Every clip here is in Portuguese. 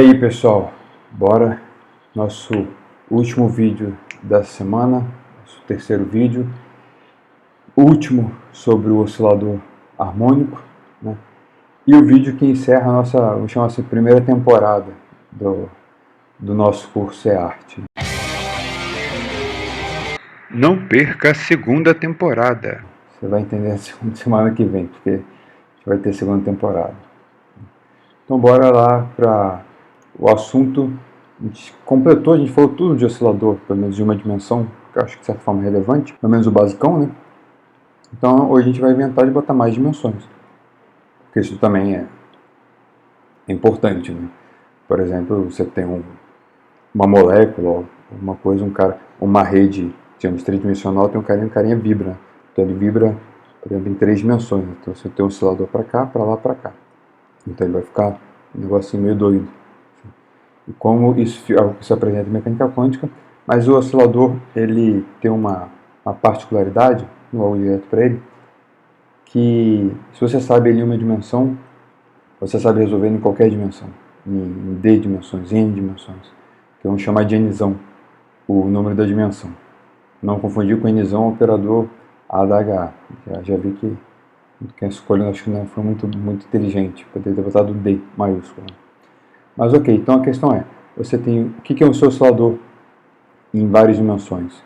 E aí pessoal, bora nosso último vídeo da semana, nosso terceiro vídeo, último sobre o oscilador harmônico, né? E o vídeo que encerra a nossa, vamos chamar assim, primeira temporada do nosso curso E-Arte. Não perca a segunda temporada. Você vai entender a semana que vem, porque a gente vai ter segunda temporada. Então bora lá para o assunto. A gente completou, a gente falou tudo de oscilador, pelo menos de uma dimensão, que eu acho que de certa forma é relevante, pelo menos o basicão, né? Então hoje a gente vai inventar de botar mais dimensões, porque isso também é importante, né? Por exemplo, você tem uma molécula, uma coisa, uma rede, digamos, tridimensional, tem um carinha vibra. Então ele vibra, por exemplo, em 3 dimensões. Então você tem um oscilador para cá, para lá, para cá. Então ele vai ficar um negocinho meio doido. E como isso se apresenta em mecânica quântica, mas o oscilador ele tem uma particularidade, no olho direto para ele, que se você sabe ele em uma dimensão, você sabe resolver em qualquer dimensão, em D dimensões, em N dimensões, que vamos chamar de Nzão, o número da dimensão. Não confundir com Nzão, operador A da HA. Já vi que quem escolheu acho que não foi muito inteligente, poderia ter botado D maiúsculo. Mas ok, então a questão é, você tem o que é um seu oscilador em várias dimensões?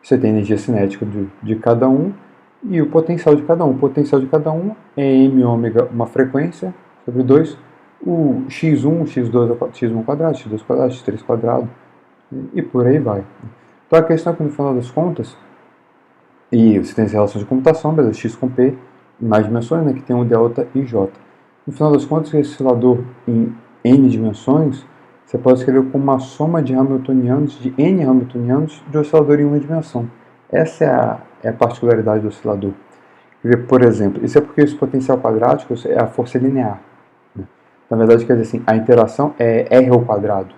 Você tem a energia cinética de cada um e o potencial de cada um. O potencial de cada um é m ômega, uma frequência, sobre 2, o x1, o x2, x1 quadrado, x2 quadrado, x3 quadrado, e por aí vai. Então a questão é que no final das contas, e você tem essa relação de comutação, beleza, x com p, em mais dimensões, né, que tem um delta e j. No final das contas, esse oscilador em n dimensões, você pode escrever como uma soma de hamiltonianos, de n hamiltonianos, de oscilador em uma dimensão. Essa é a particularidade do oscilador. Por exemplo, isso é porque esse potencial quadrático é a força linear. Né? Na verdade, quer dizer assim, a interação é r ao quadrado.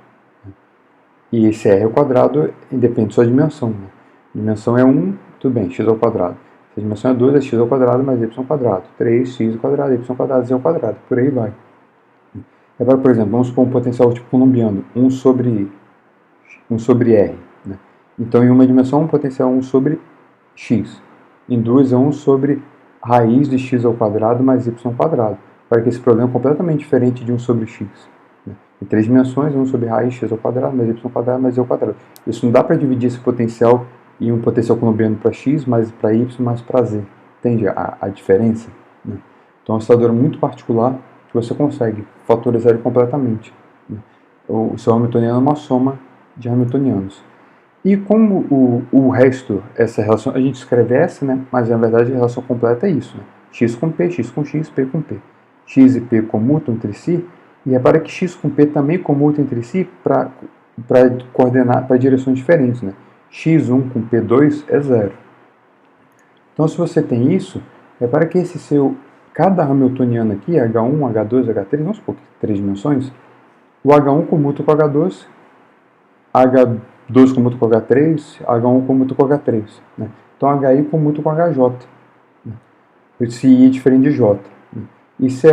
E esse r ao quadrado independe de sua dimensão. Né? A dimensão é 1, tudo bem, x ao quadrado. Se a dimensão é 2, é x ao quadrado mais y ao quadrado. 3, x ao quadrado, y ao quadrado, z ao quadrado. Por aí vai. Agora, por exemplo, vamos supor um potencial tipo colombiano, 1 sobre r. Né? Então, em uma dimensão, um potencial é 1 sobre x. Em duas, é 1 sobre raiz de x ao quadrado mais y ao quadrado. Para que esse problema é completamente diferente de 1 sobre x. Né? Em 3 dimensões, 1 sobre raiz x ao quadrado mais y ao quadrado mais z ao quadrado. Isso não dá para dividir esse potencial em um potencial colombiano para x, mais para y, mais para z. Entende a diferença? Né? Então, é um oscilador muito particular que você consegue fatorizar ele completamente. Né? O seu hamiltoniano é uma soma de hamiltonianos. E como o resto, essa relação, a gente escreve essa, né? Mas na verdade a relação completa é isso. Né? X com P, X com X, P com P. X e P comutam entre si, e repara que X com P também comutam entre si para coordenar para direções diferentes. Né? X1 com P2 é 0. Então se você tem isso, repara que esse seu, cada hamiltoniano aqui, H1, H2, H3, vamos supor que 3 dimensões, o H1 comuta com H2, H2 comuta com H3, H1 comuta com H3. Né? Então HI comuta com HJ. Né? Esse I é diferente de J. Né? Isso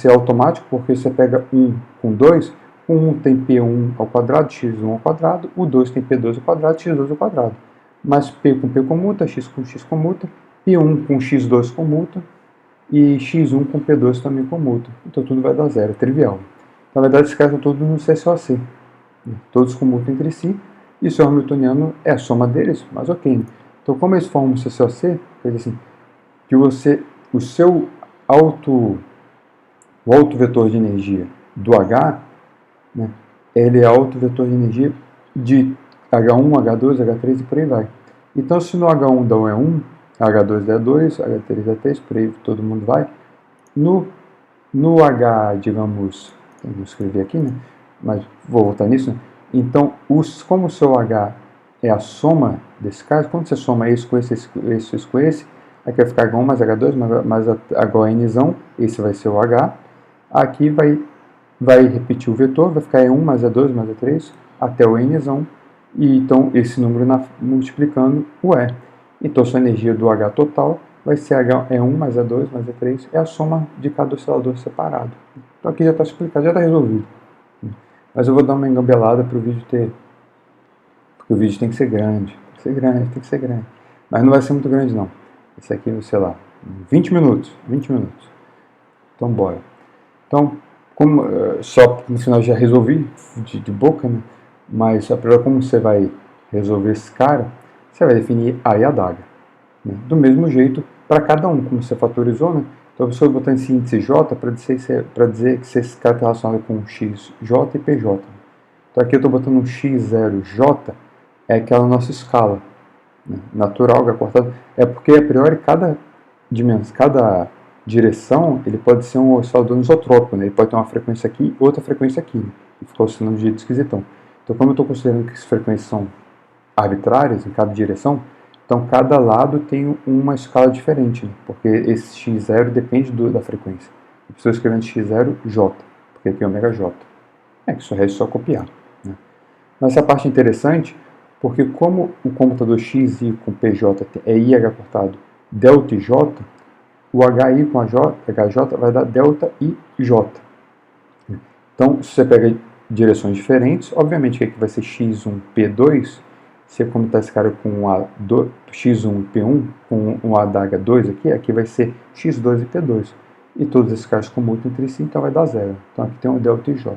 é automático porque você pega 1 com 2, o 1 tem P1 ao quadrado, X1 ao quadrado, o 2 tem P2 ao quadrado, X2 ao quadrado. Mas P com P comuta, X com X comuta, P1 com X2 comuta, e X1 com P2 também comuta. Então tudo vai dar zero, é trivial. Na verdade, esses caras estão todos no CCOC. Todos comutam entre si, e o seu hamiltoniano é a soma deles, mas ok. Então, como eles formam o CCOC, quer dizer assim, que o seu o autovetor de energia do H, né, ele é autovetor de energia de H1, H2, H3 e por aí vai. Então, se no H1 dá é 1, H2 dá 2, H3 dá 3, por aí todo mundo vai. No H, digamos, eu vou escrever aqui, né? Mas vou voltar nisso. Então, como o seu H é a soma desse caso, quando você soma esse com esse, esse com esse, aqui vai ficar H1 mais H2 mais HNzão, esse vai ser o H. Aqui vai repetir o vetor, vai ficar E1 mais E2 mais E3 até o Nzão. E então esse número multiplicando o E. Então sua energia do H total vai ser E1 mais E2 mais E3, é a soma de cada oscilador separado. Então aqui já está explicado, já está resolvido. Mas eu vou dar uma engambelada para o vídeo ter... Porque o vídeo tem que ser grande. Tem que ser grande, tem que ser grande. Mas não vai ser muito grande, não. Esse aqui, sei lá, 20 minutos. 20 minutos. Então, bora. Então, como, só no final já resolvi de boca, né? Mas só para como você vai resolver esse cara, você vai definir a e a adaga. Né? Do mesmo jeito para cada um, como você fatorizou, né? Então você vai botar esse índice J para dizer que esse cara está relacionado com XJ e PJ. Então aqui eu estou botando um X0J, é aquela nossa escala, né? Natural, H cortado. É porque a priori cada direção ele pode ser um oscilador isotrópico, né? Ele pode ter uma frequência aqui e outra frequência aqui, né? E ficar oscilando de jeito esquisitão. Então como eu estou considerando que as frequências são arbitrárias em cada direção, então cada lado tem uma escala diferente, né? Porque esse x0 depende da frequência. Eu estou escrevendo x0j, porque aqui é ômega j. É que isso é só copiar. Né? Mas essa parte é interessante, porque como o computador xi com pj é IH cortado delta ij, o HI com HJ vai dar delta IJ. Então, se você pega direções diferentes, obviamente que aqui vai ser x1p2, se eu comentar esse cara com x1 e p1, com um adaga 2 aqui vai ser x2 e p2. E todos esses caras comutam entre si, então vai dar zero. Então aqui tem um delta ij.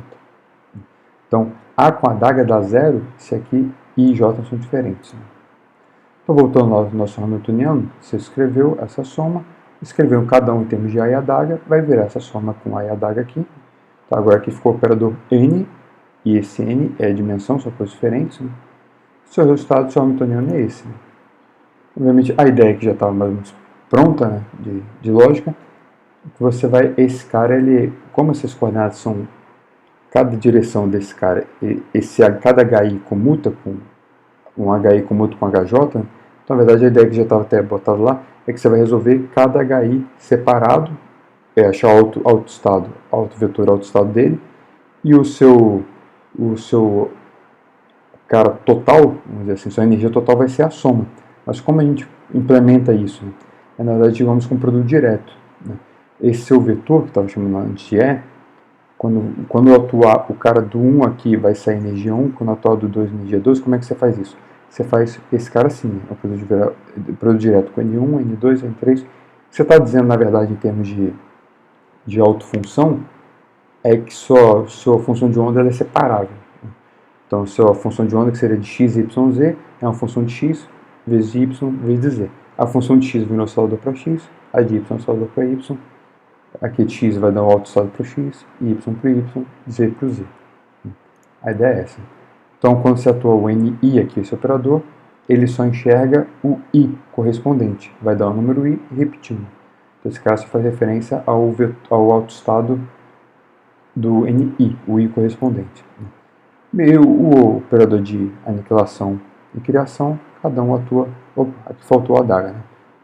Então, A com adaga dá zero, se aqui I e J são diferentes. Então, voltando ao nosso hamiltoniano, você escreveu essa soma, escreveu cada um em termos de A e adaga, vai virar essa soma com A e adaga aqui. Então, agora aqui ficou o operador N, e esse N é a dimensão, são coisas diferentes. Né? Seu resultado, seu hamiltoniano é esse. Né? Obviamente, a ideia que já estava mais ou menos pronta, né, de lógica, que você vai, esse cara, ele, como essas coordenadas são, cada direção desse cara, cada HI comuta com um HI comuta com HJ, né? Então, na verdade, a ideia que já estava até botada lá é que você vai resolver cada HI separado, achar o alto estado dele, e o seu cara total, vamos dizer assim, sua energia total vai ser a soma. Mas como a gente implementa isso? Né? É, na verdade, digamos com um produto direto. Né? Esse seu vetor, que estava chamando antes de E, quando eu atuar o cara do 1 aqui vai sair energia 1, quando eu atuar do 2 energia 2, como é que você faz isso? Você faz esse cara assim, né? O produto direto com N1, N2, N3. O que você está dizendo, na verdade, em termos de autofunção, é que sua função de onda é separável. Então, sua função de onda, que seria de x, y, z, é uma função de x vezes de y vezes de z. A função de x vira um oscilador para x, a de y é um oscilador para y. Aqui de x vai dar um autostado para o x, y para o y, z para o z. A ideia é essa. Então, quando você atua o NI aqui, esse operador, ele só enxerga o I correspondente. Vai dar o número I repetindo. Então, esse caso faz referência ao autostado do NI, o I correspondente. E o operador de aniquilação e criação, cada um atua... Opa, aqui faltou a adaga, né?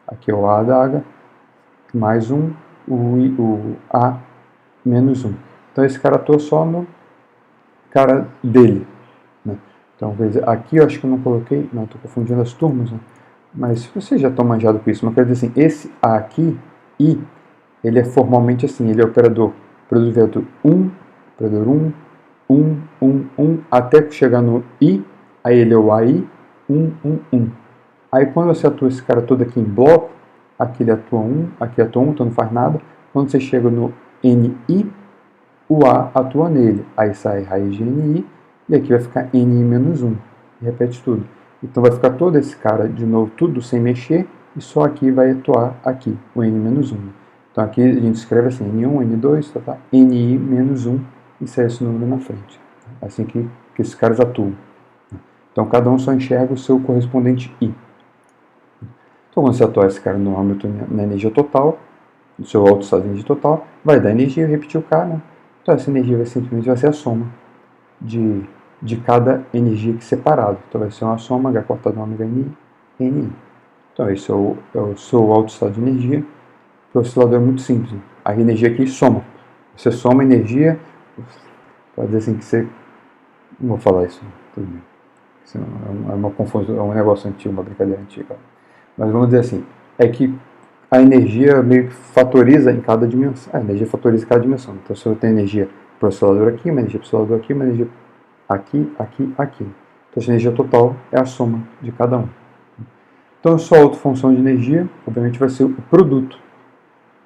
Aqui é o A adaga, mais um, o A menos 1. Então esse cara atua só no cara dele. Né? Então, aqui eu acho que eu não coloquei, não, estou confundindo as turmas, né? Mas vocês já estão manjados com isso, mas quer dizer assim, esse A aqui, I, ele é formalmente assim, ele é operador produto 1, operador 1, 1, até chegar no I, aí ele é o AI, 1. Aí quando você atua esse cara todo aqui em bloco, aqui ele atua 1, aqui atua 1, então não faz nada. Quando você chega no NI, o A atua nele. Aí sai raiz de NI, e aqui vai ficar NI menos 1. E repete tudo. Então vai ficar todo esse cara, de novo, tudo sem mexer, e só aqui vai atuar aqui, o N menos 1. Então aqui a gente escreve assim, N1, N2, tá? NI menos 1, e sai esse número na frente. É assim que esses caras atuam. Então cada um só enxerga o seu correspondente I. Então, quando você atuar esse cara no Hamilton na energia total, no seu autostado de energia total, vai dar energia e repetir o cara. Né? Então, essa energia simplesmente vai ser a soma de cada energia aqui separado. Então, vai ser uma soma H cortado no ômega NI. Então, esse é o seu autostado de energia. O oscilador é muito simples. Né? A energia aqui soma. Você soma energia, pode dizer assim que você... Não vou falar isso, tudo bem. Isso é uma confusão, é um negócio antigo, uma brincadeira antiga. Mas vamos dizer assim, é que a energia meio que fatoriza em cada dimensão. A energia fatoriza em cada dimensão. Então, se eu tenho energia para o oscilador aqui, uma energia para o oscilador aqui, uma energia aqui, aqui, aqui. Então, essa energia total é a soma de cada um. Então, a sua autofunção de energia, obviamente, vai ser o produto,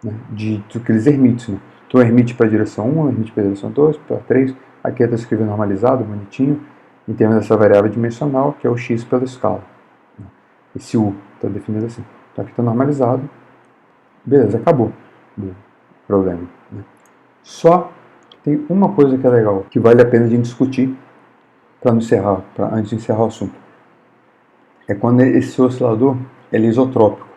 né, de aqueles hermites. Né? Então, hermite para a direção 1, hermite para a direção 2, para 3. Aqui está escrito normalizado, bonitinho, em termos dessa variável dimensional, que é o x pela escala. Esse u está definido assim. Então, aqui está normalizado. Beleza, acabou o problema. Né? Só que tem uma coisa que é legal, que vale a pena a gente discutir antes de encerrar o assunto. É quando esse oscilador ele é isotrópico.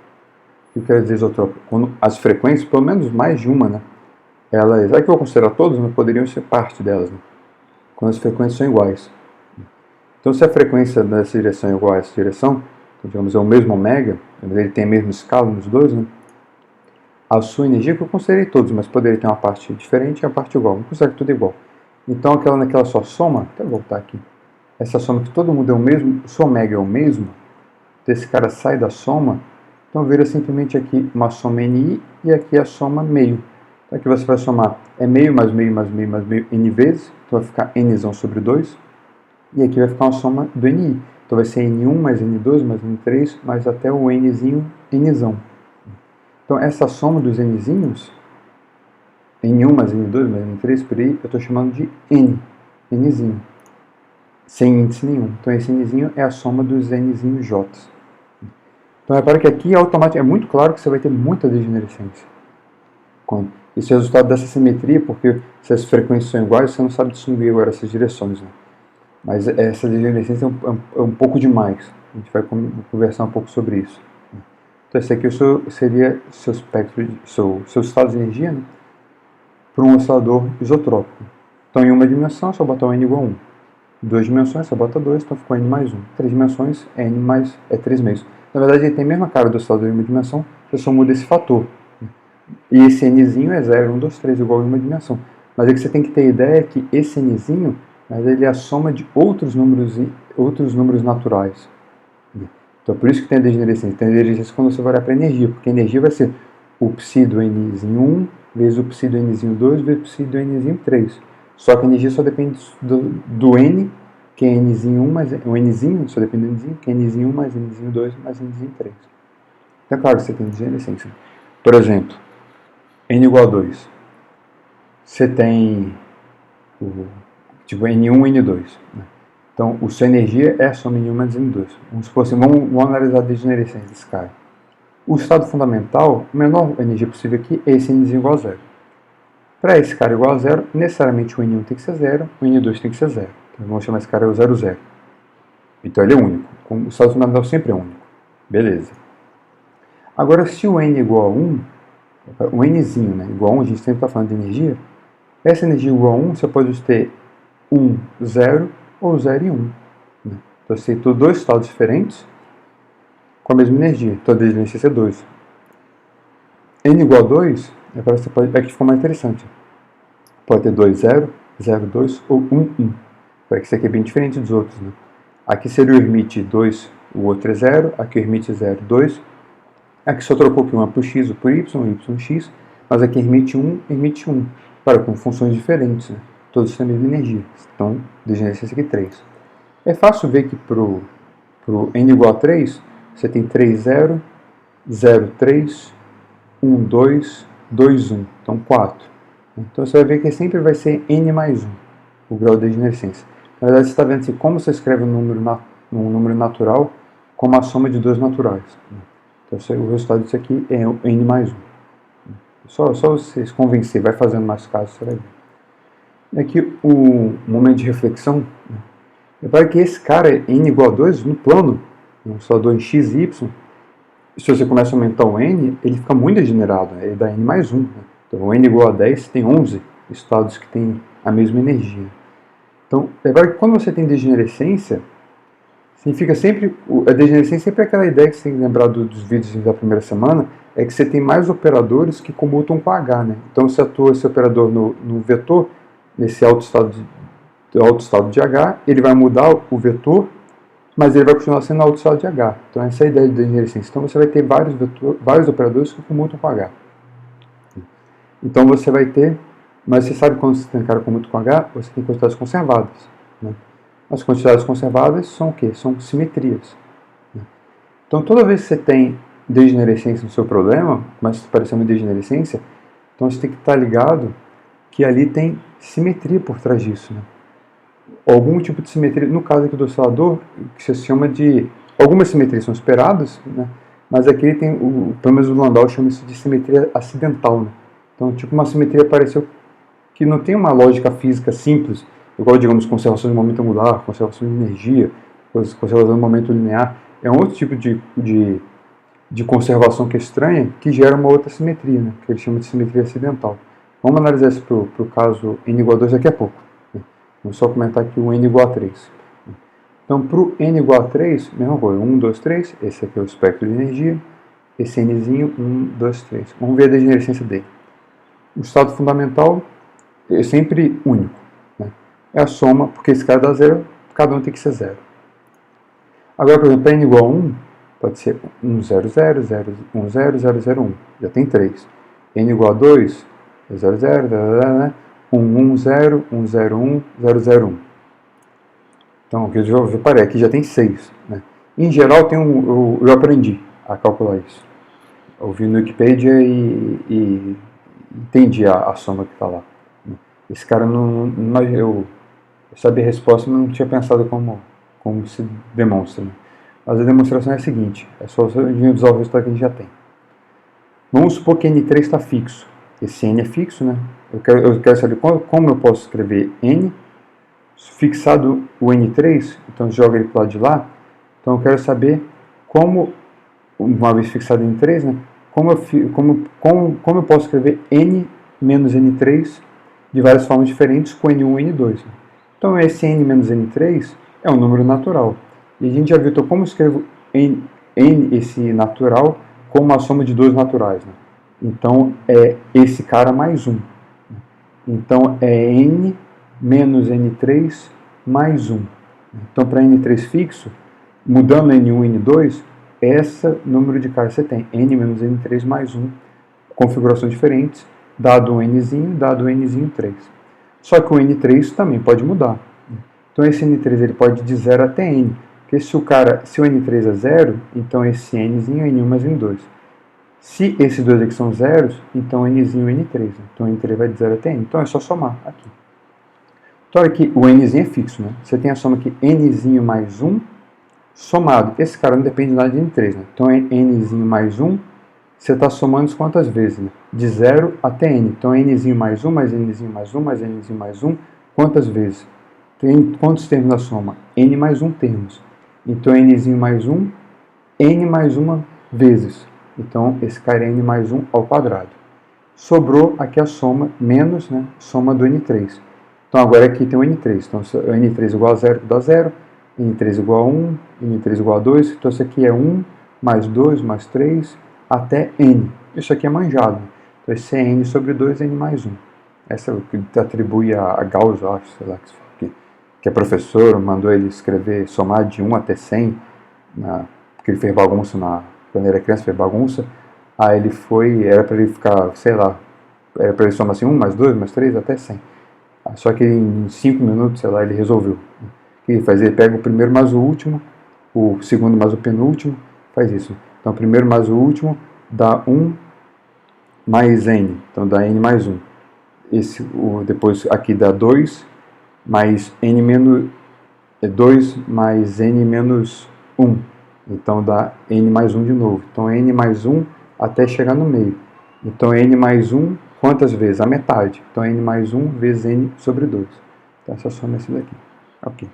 O que quer dizer isotrópico? Quando as frequências, pelo menos mais de uma, né? Elas, já que eu vou considerar todas, mas poderiam ser parte delas. Né? Quando as frequências são iguais. Então, se a frequência dessa direção é igual a essa direção, então, digamos, é o mesmo ômega, ele tem a mesma escala nos dois, né? A sua energia, que eu considerei todos, mas poderia ter uma parte diferente e uma parte igual. Não considero tudo igual. Então, naquela só soma, até voltar aqui, essa soma que todo mundo é o mesmo, o seu ômega é o mesmo, então esse cara sai da soma, então vira simplesmente aqui uma soma NI e aqui a soma meio. Então aqui você vai somar meio mais meio mais meio mais meio N vezes, então vai ficar Nzão sobre 2, e aqui vai ficar uma soma do NI. Então vai ser N1 mais N2 mais N3 mais até o Nzinho Nzão. Então essa soma dos Nzinhos, N1 mais N2 mais N3, por aí, eu estou chamando de Nzinho, sem índice nenhum. Então esse Nzinho é a soma dos Nzinhos J. Então repara que aqui é muito claro que você vai ter muita degenerescência. Isso é resultado dessa simetria, porque se as frequências são iguais, você não sabe distinguir agora essas direções. Né? Mas essa degenerescência é um pouco demais. A gente vai conversar um pouco sobre isso. Então esse aqui seria seu espectro, seu estado de energia, né? Para um oscilador isotrópico. Então em uma dimensão, só botar o n igual a 1. Em 2 dimensões, só bota 2, então ficou n mais 1. 3 dimensões, n mais 3 meios. Na verdade, ele tem a mesma cara do oscilador em uma dimensão, você só muda esse fator. E esse nzinho é 0, 1, 2, 3, igual em uma dimensão. Mas é que você tem que ter ideia que esse nzinho, mas ele é a soma de outros números naturais. Então por isso que tem a degenerescência. Tem a degenerescência quando você vai olhar para a energia, porque a energia vai ser o psi do nzinho 1 vezes o psi do nzinho 2 vezes o psi do nzinho 3. Só que a energia só depende do n, que é nzinho 1 mais o nzinho, só depende do nzinho, que é nzinho 1 mais nzinho 2 mais nzinho 3. Então é claro que você tem degenerescência. Por exemplo, n igual a 2. Você tem tipo n1 e n2. Né? Então, a sua energia é a soma N1 mais N2. Vamos analisar a degenerescência desse cara. O estado fundamental, a menor energia possível aqui é esse Nzinho igual a 0. Para esse cara igual a 0, necessariamente o N1 tem que ser 0, o N2 tem que ser 0. Então, vamos chamar esse cara o 0, 0. Então, ele é único. O estado fundamental sempre é único. Beleza. Agora, se o N é igual a 1, o Nzinho, né, igual a 1, a gente sempre está falando de energia, essa energia igual a 1, você pode ter 1, 0, ou 0 e 1. Né? Então, você tem dois estados diferentes com a mesma energia. Então, a degenerescência é 2. N igual a 2, aqui ficou mais interessante. Pode ter 2, 0, 0, 2 ou 1, 1. Isso aqui é bem diferente dos outros. Né? Aqui seria o Hermite 2, o outro é 0. Aqui o Hermite 0, 2. Aqui só trocou que um é por x ou por y, x. Mas aqui Hermite 1, Hermite 1. Para, com funções diferentes. Né? Todos têm a mesma energia. Então, degenerescência aqui 3. É fácil ver que para o n igual a 3, você tem 3, 0, 0, 3, 1, 2, 2, 1. Então, 4. Então, você vai ver que sempre vai ser n mais 1, o grau de degenerescência. Na verdade, você está vendo assim, como você escreve um número natural como a soma de dois naturais. Então, o resultado disso aqui é n mais 1. Só você se convencer, vai fazendo mais casos, você vai ver. E aqui o momento de reflexão. Repare que esse cara, n igual a 2, no plano, no oscilador em x e y, se você começa a aumentar o n, ele fica muito degenerado, ele dá n mais 1. Né? Então, o n igual a 10 tem 11 estados que têm a mesma energia. Então, repare que quando você tem degenerescência, significa sempre, a degenerescência sempre é aquela ideia que você tem que lembrar dos vídeos da primeira semana, é que você tem mais operadores que comutam com H. Né? Então, se atua esse operador no vetor, nesse alto estado de H, ele vai mudar o vetor, mas ele vai continuar sendo alto estado de H. Então essa é a ideia de degenerescência. Então você vai ter vários operadores que comutam com H. Então você vai ter, mas você sabe quando você tem cara comuta com H, você tem quantidades conservadas. Né? As quantidades conservadas são o quê? São simetrias. Então, toda vez que você tem degenerescência no seu problema, começa a aparecer uma degenerescência, então você tem que estar ligado que ali tem simetria por trás disso. Né? Algum tipo de simetria, no caso aqui do oscilador, que se chama de... Algumas simetrias são esperadas, né? Mas aqui ele tem, pelo menos o Landau chama isso de simetria acidental. Né? Então, tipo uma simetria apareceu que não tem uma lógica física simples, igual, digamos, conservação de momento angular, conservação de energia, conservação de momento linear. É um outro tipo de conservação que é estranha, que gera uma outra simetria, né? Que ele chama de simetria acidental. Vamos analisar isso para o caso n igual a 2 daqui a pouco. Né? Vamos só comentar aqui o n igual a 3. Então, para o n igual a 3, mesma coisa, 1, 2, 3, esse aqui é o espectro de energia, esse nzinho, 1, 2, 3. Vamos ver a degenerescência dele. O estado fundamental é sempre único. Né? É a soma, porque esse cara dá zero, cada um tem que ser zero. Agora, por exemplo, para n igual a 1, pode ser 1, 0, 0, 0, 1, 0, 0, 0, 1. Já tem 3. N igual a 2, 0, 0, 1, 1, 0, 1, 0, 1, 0, 0, 1. Então, aqui eu já reparei, aqui já tem 6. Né? Em geral, eu aprendi a calcular isso. Eu vi no Wikipedia e entendi a soma que está lá. Esse cara eu sabia a resposta, mas não tinha pensado como se demonstra. Né? Mas a demonstração é a seguinte, é só a gente usar o resultado que a gente já tem. Vamos supor que N3 está fixo. Esse N é fixo, né? Eu quero saber como eu posso escrever N, fixado o N3, então joga ele para o lado de lá. Então eu quero saber como, uma vez fixado em N3, né? Como eu posso escrever N menos N3 de várias formas diferentes com N1 e N2. Né? Então esse N menos N3 é um número natural. E a gente já viu, então, como eu escrevo N, esse natural, como a soma de dois naturais. Né? Então, é esse cara mais 1. Então, é N menos N3 mais 1. Então, para N3 fixo, mudando N1 e N2, esse número de caras você tem, N menos N3 mais 1, configurações diferentes, dado um Nzinho, dado um Nzinho 3. Só que o N3 também pode mudar. Então, esse N3 ele pode ir de 0 até N. Porque se o N3 é 0, então esse Nzinho é N1 mais N2. Se esses dois aqui são zeros, então Nzinho é N3. Então o N3 vai de 0 até N. Então é só somar aqui. Então aqui o Nzinho é fixo, né? Você tem a soma aqui Nzinho mais 1 somado. Esse cara não depende nada de N3, né? Então é Nzinho mais 1, você está somando isso quantas vezes? Né? De 0 até N. Então Nzinho mais 1, mais Nzinho mais 1, mais Nzinho mais 1, quantas vezes? Tem quantos termos na soma? N mais 1 termos. Então Nzinho mais 1, N mais 1 vezes. Então esse cara é N mais 1 ao quadrado. Sobrou aqui a soma menos, né, soma do N3. Então agora aqui tem o N3. Então N3 igual a 0 dá 0, N3 igual a 1, N3 igual a 2. Então isso aqui é 1 mais 2 mais 3 até N. Isso aqui é manjado. Então esse é N sobre 2, N mais 1. Essa é o que atribui a Gauss, eu acho, sei lá, que a professora mandou ele escrever, somar de 1 até 100, porque ele fez bagunça quando ele era criança, fez bagunça. Aí ele era para ele ficar, sei lá, era para ele somar assim 1 mais 2 mais 3 até 100. Só que em 5 minutos, sei lá, ele resolveu. O que ele faz? Ele pega o primeiro mais o último, o segundo mais o penúltimo, faz isso. Então, o primeiro mais o último dá 1 mais N, então dá N mais 1. Depois aqui dá 2 mais N menos 2 mais N menos 1. Então dá N mais 1 de novo. Então N mais 1 até chegar no meio. Então N mais 1, quantas vezes? A metade. Então N mais 1 vezes N sobre 2. Então essa soma é essa daqui. Ok.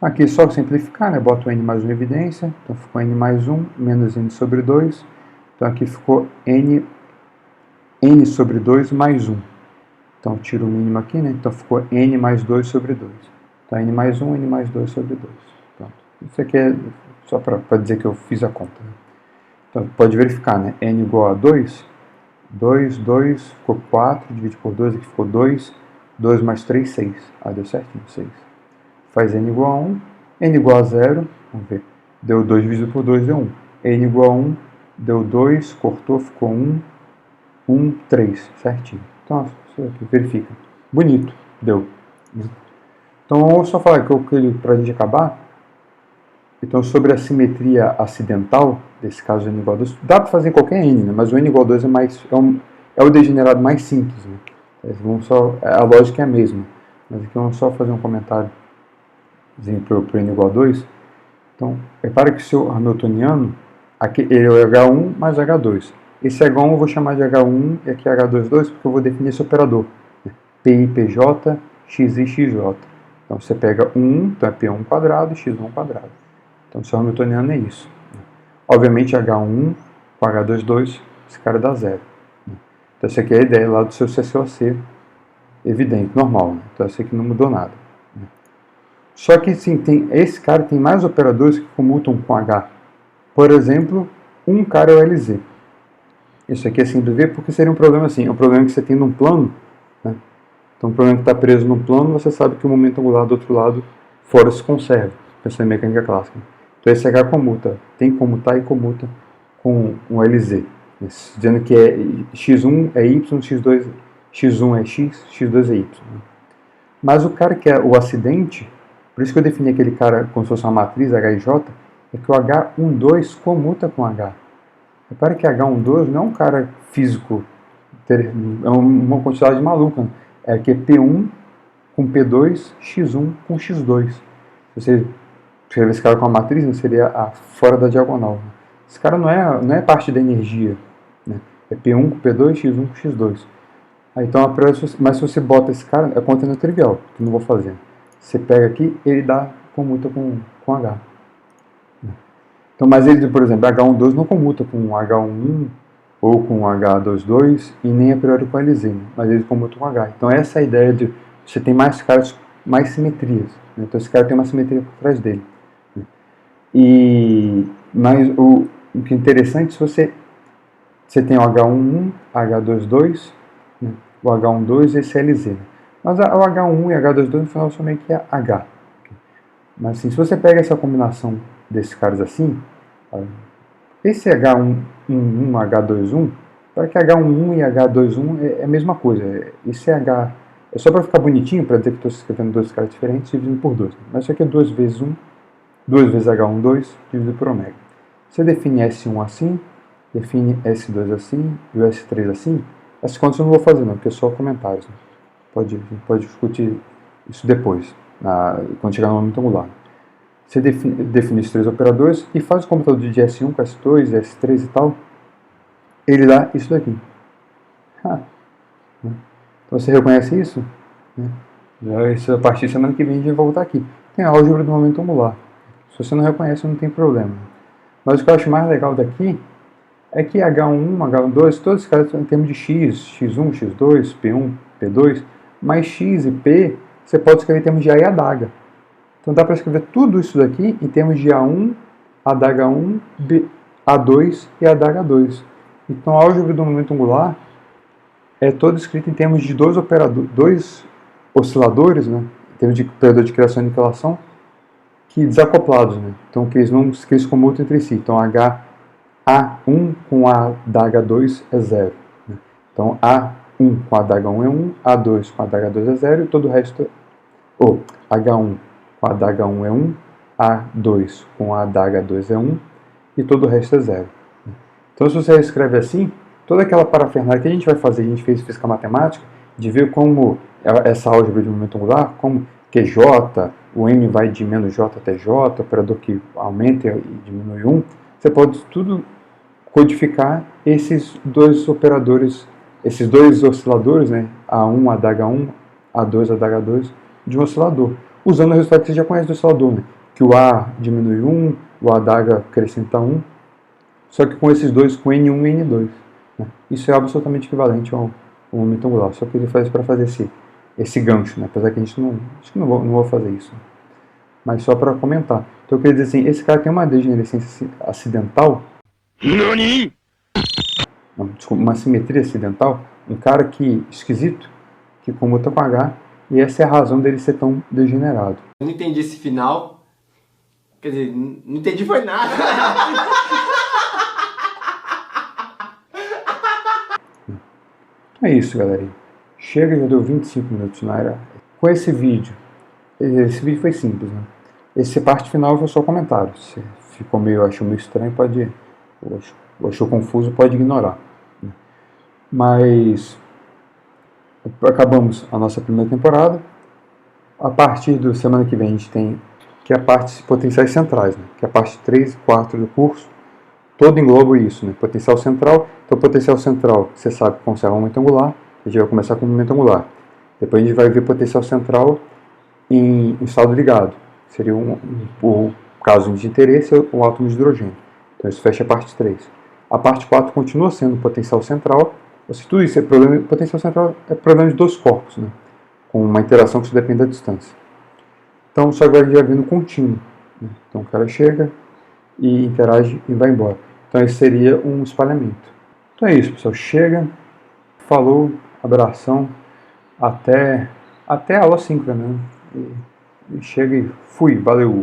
Aqui só simplificar, né? Boto o N mais 1 em evidência. Então ficou N mais 1 menos N sobre 2. Então aqui ficou N sobre 2 mais 1. Então tiro o mínimo aqui, né? Então ficou N mais 2 sobre 2. Então N mais 1, N mais 2 sobre 2. Pronto. Isso aqui é só para dizer que eu fiz a conta. Né? Então pode verificar, né? N igual a 2, 2, ficou 4, divide por 2, aqui ficou 2, 2 mais 3, 6. Ah, deu certinho, 6. Faz N igual a 1, N igual a 0, vamos ver, deu 2 dividido por 2, deu 1. N igual a 1, deu 2, cortou, ficou 1, 3, certinho. Então, isso aqui, verifica. Bonito, deu. Então vamos só falar para a gente acabar. Então sobre a simetria acidental, desse caso n igual a 2, dá para fazer em qualquer n, né? Mas o n igual a 2 é o degenerado mais simples. Né? A lógica é a mesma. Mas aqui vamos só fazer um comentário para o n igual a 2. Então, repara que o seu hamiltoniano, aqui, ele é o H1 mais H2. Esse H1 eu vou chamar de H1 e aqui H22 porque eu vou definir esse operador. Né? PI, PJ, XI, XJ. Então você pega 1, então é P1 quadrado e X1 quadrado. Então o seu hamiltoniano é isso. Obviamente H1 com H22, esse cara dá zero. Então essa aqui é a ideia lá do seu CCOC, evidente, normal. Né? Então essa aqui não mudou nada. Só que sim, esse cara tem mais operadores que comutam com H. Por exemplo, um cara é o LZ. Isso aqui é simples de ver porque seria um problema assim. É um problema que você tem num plano. Né? Então um problema que está preso num plano, você sabe que o momento angular do outro lado fora se conserva. Pensando em mecânica clássica. Então esse H comuta. Tem que comutar e comuta com um LZ. Dizendo que x1 é y, x1 é x, x2 é y. Mas o cara que é o acidente, por isso que eu defini aquele cara como se fosse uma matriz, H e J, é que o H12 comuta com H. Repara que H12 não é um cara físico, é uma quantidade maluca. É que é P1 com P2, X1 com X2. Se você escrever esse cara com uma matriz, seria fora da diagonal. Esse cara não é parte da energia. Né? É P1 com P2, X1 com X2. Então, mas se você bota esse cara, é conta trivial, que eu não vou fazer. Você pega aqui, ele comuta com H. Então, mas ele, por exemplo, H12 não comuta com H11 ou com H22 e nem a priori com LZ, né? Mas ele comuta com H. Então essa é a ideia de você tem mais caras, mais simetrias. Né? Então esse cara tem uma simetria por trás dele. Né? Mas o que é interessante, se você tem o H11, H22, né? O H12 e esse LZ. Né? Mas o H1 e H22 no final são meio que H. Mas assim, se você pega essa combinação desses caras assim, esse H11, H21, para que H11 e H21 é a mesma coisa. Esse H é só para ficar bonitinho, para dizer que estou escrevendo dois caras diferentes dividindo por 2. Mas isso aqui é 2 vezes 1, 2 vezes H12 dividido por ômega. Você define S1 assim, define S2 assim e o S3 assim. Essas contas eu não vou fazer não, porque é só comentários. Né? A gente pode discutir isso depois, quando chegar no momento angular. Você define esses três operadores e faz o computador de S1 com S2, S3 e tal. Ele dá isso daqui. Então você reconhece isso? A partir da semana que vem a gente vai voltar aqui. Tem a álgebra do momento angular. Se você não reconhece, não tem problema. Mas o que eu acho mais legal daqui é que H1, H2, todos esses caras estão em termos de X, X1, X2, P1, P2, mas X e P você pode escrever em termos de A e adaga. Então dá para escrever tudo isso daqui em termos de A1, adaga1, A2 e adaga2. Então a álgebra do momento angular é toda escrita em termos de dois osciladores, né? Em termos de operador de criação e aniquilação, que desacoplados, né? Então que eles comutam entre si. Então A1 com a adaga2 é 0. Né? Então A1 com a adaga1 é 1, A2 com a adaga2 é 0 e todo o resto H1 com a adaga 1 é 1, A2 com a adaga 2 é 1 e todo o resto é 0. Então se você escreve assim, toda aquela parafernália que a gente vai fazer, a gente fez física matemática, de ver como essa álgebra de momento angular, como QJ, o M vai de menos J até J, operador que aumenta e diminui 1, você pode tudo codificar esses dois operadores, esses dois osciladores, né, A1, adaga 1, A2, adaga 2, de um oscilador, usando o resultado que você já conhece do oscilador, né? Que o A diminui 1, o adaga acrescenta 1, só que com esses dois, com N1 e N2. Né? Isso é absolutamente equivalente ao momento angular, só que ele faz para fazer esse gancho, né? Apesar que a gente não vou fazer isso. Mas só para comentar. Então eu queria dizer assim, esse cara tem uma degenerescência acidental. NANI? Não, desculpa, uma simetria acidental, um cara esquisito, que comuta com H, e essa é a razão dele ser tão degenerado. Eu não entendi esse final. Quer dizer, não entendi foi nada. É isso, galerinha. Chega, já deu 25 minutos na área. Com esse vídeo, esse vídeo foi simples, né? Essa parte final foi só comentário. Se ficou achou meio estranho, ou achou confuso, pode ignorar. Né? Mas acabamos a nossa primeira temporada. A partir da semana que vem a gente tem que é a parte de potenciais centrais, né? Que é a parte 3 e 4 do curso. Todo engloba isso, né? Potencial central. Então, potencial central, você sabe que conserva um momento angular. A gente vai começar com o momento angular. Depois a gente vai ver potencial central em estado ligado. Seria o caso de interesse, o átomo de hidrogênio. Então isso fecha a parte 3. A parte 4 continua sendo potencial central. Tudo isso é problema. Potencial central é problema de dois corpos, né? Com uma interação que depende da distância. Então só agora a gente vai ver no contínuo. Né? Então o cara chega e interage e vai embora. Então esse seria um espalhamento. Então é isso, pessoal. Chega, falou, abração, até a aula síncrona, né? E chega e fui, valeu!